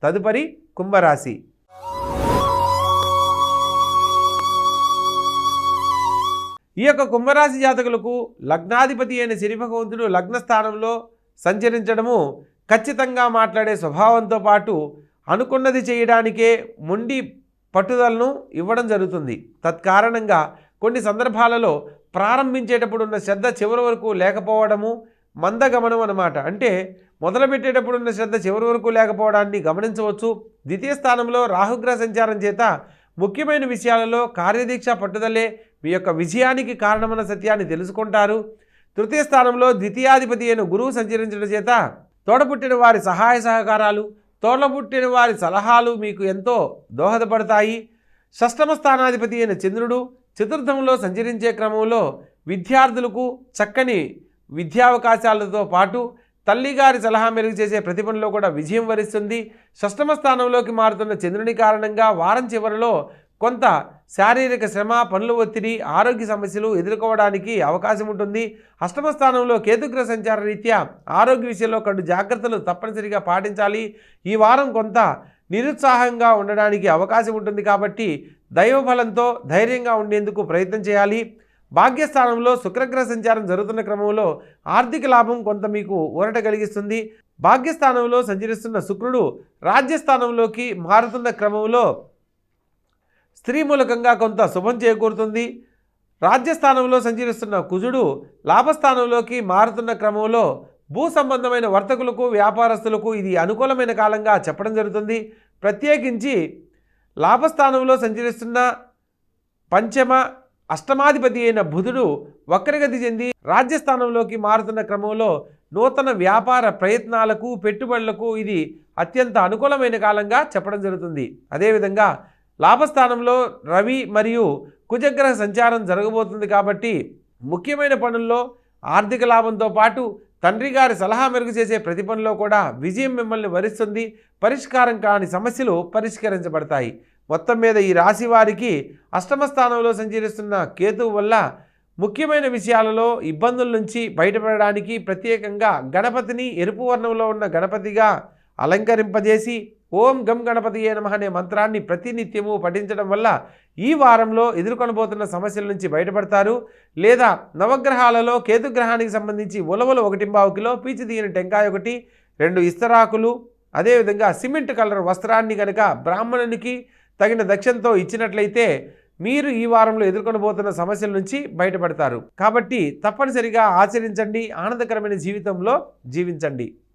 తదుపరి కుంభరాశి. ఈ యొక్క కుంభరాశి జాతకులకు లగ్నాధిపతి అయిన శని భగవంతుడు లగ్న స్థానంలో సంచరించడము ఖచ్చితంగా మాట్లాడే స్వభావంతో పాటు అనుకున్నది చేయడానికే మొండి పట్టుదలను ఇవ్వడం జరుగుతుంది. తత్కారణంగా కొన్ని సందర్భాలలో ప్రారంభించేటప్పుడు ఉన్న శ్రద్ధ చివరి వరకు లేకపోవడము మందగమనం అన్నమాట. అంటే మొదలుపెట్టేటప్పుడు ఉన్న శ్రద్ధ చివరి వరకు లేకపోవడాన్ని గమనించవచ్చు. ద్వితీయ స్థానంలో రాహుగ్రహ సంచారం చేత ముఖ్యమైన విషయాలలో కార్యదీక్ష పట్టుదలే మీ యొక్క విజయానికి కారణమైన సత్యాన్ని తెలుసుకుంటారు. తృతీయ స్థానంలో ద్వితీయాధిపతి అయిన గురువు సంచరించడం చేత తోడపుట్టిన వారి సహాయ సహకారాలు, తోడపుట్టిన వారి సలహాలు మీకు ఎంతో దోహదపడతాయి. షష్టమ స్థానాధిపతి అయిన చంద్రుడు చతుర్థంలో సంచరించే క్రమంలో విద్యార్థులకు చక్కని విద్యావకాశాలతో పాటు తల్లిగారి సలహా మేరకు చేసే ప్రతి పనిలో కూడా విజయం వరిస్తుంది. షష్టమ స్థానంలోకి మారుతున్న చంద్రుని కారణంగా వారం చివరిలో కొంత శారీరక శ్రమ, పనుల ఒత్తిడి, ఆరోగ్య సమస్యలు ఎదుర్కోవడానికి అవకాశం ఉంటుంది. అష్టమ స్థానంలో కేతుగ్రహ సంచార రీత్యా ఆరోగ్య విషయంలో కడు జాగ్రత్తలు తప్పనిసరిగా పాటించాలి. ఈ వారం కొంత నిరుత్సాహంగా ఉండడానికి అవకాశం ఉంటుంది కాబట్టి దైవబలంతో ధైర్యంగా ఉండేందుకు ప్రయత్నం చేయాలి. భాగ్యస్థానంలో శుక్రగ్రహ సంచారం జరుగుతున్న క్రమంలో ఆర్థిక లాభం కొంత మీకు ఊరట కలిగిస్తుంది. భాగ్యస్థానంలో సంచరిస్తున్న శుక్రుడు రాజ్యస్థానంలోకి మారుతున్న క్రమంలో స్త్రీ మూలకంగా కొంత శుభం చేకూరుతుంది. రాజ్యస్థానంలో సంచరిస్తున్న కుజుడు లాభస్థానంలోకి మారుతున్న క్రమంలో భూ సంబంధమైన వర్తకులకు, వ్యాపారస్తులకు ఇది అనుకూలమైన కాలంగా చెప్పడం జరుగుతుంది. ప్రత్యేకించి లాభస్థానంలో సంచరిస్తున్న పంచమ, అష్టమాధిపతి అయిన బుధుడు వక్రగతి చెంది రాజ్యస్థానంలోకి మారుతున్న క్రమంలో నూతన వ్యాపార ప్రయత్నాలకు, పెట్టుబడులకు ఇది అత్యంత అనుకూలమైన కాలంగా చెప్పడం జరుగుతుంది. అదేవిధంగా లాభస్థానంలో రవి మరియు కుజగ్రహ సంచారం జరగబోతుంది కాబట్టి ముఖ్యమైన పనుల్లో ఆర్థిక లాభంతో పాటు తండ్రి గారి సలహా మెరుగు చేసే ప్రతి పనిలో కూడా విజయం మిమ్మల్ని వరిస్తుంది. పరిష్కారం కాని సమస్యలు పరిష్కరించబడతాయి. మొత్తం మీద ఈ రాశి వారికి అష్టమ స్థానంలో సంచరిస్తున్న కేతువు వల్ల ముఖ్యమైన విషయాలలో ఇబ్బందుల నుంచి బయటపడడానికి ప్రత్యేకంగా గణపతిని ఎరుపు వర్ణంలో ఉన్న గణపతిగా అలంకరింపజేసి ఓం గం గణపతియే నమః అనే మంత్రాన్ని ప్రతినిత్యము పఠించడం వల్ల ఈ వారంలో ఎదుర్కొనబోతున్న సమస్యల నుంచి బయటపడతారు. లేదా నవగ్రహాలలో కేతుగ్రహానికి సంబంధించి ఉలవలు 1.25 కిలో, పీచు తీయని టెంకాయ 1, 2 ఇస్తరాకులు, అదేవిధంగా సిమెంట్ కలర్ వస్త్రాన్ని కనుక బ్రాహ్మణునికి తగిన దక్షిణతో ఇచ్చినట్లయితే మీరు ఈ వారంలో ఎదుర్కొనబోతున్న సమస్యల నుంచి బయటపడతారు. కాబట్టి తప్పనిసరిగా ఆచరించండి. ఆనందకరమైన జీవితంలో జీవించండి.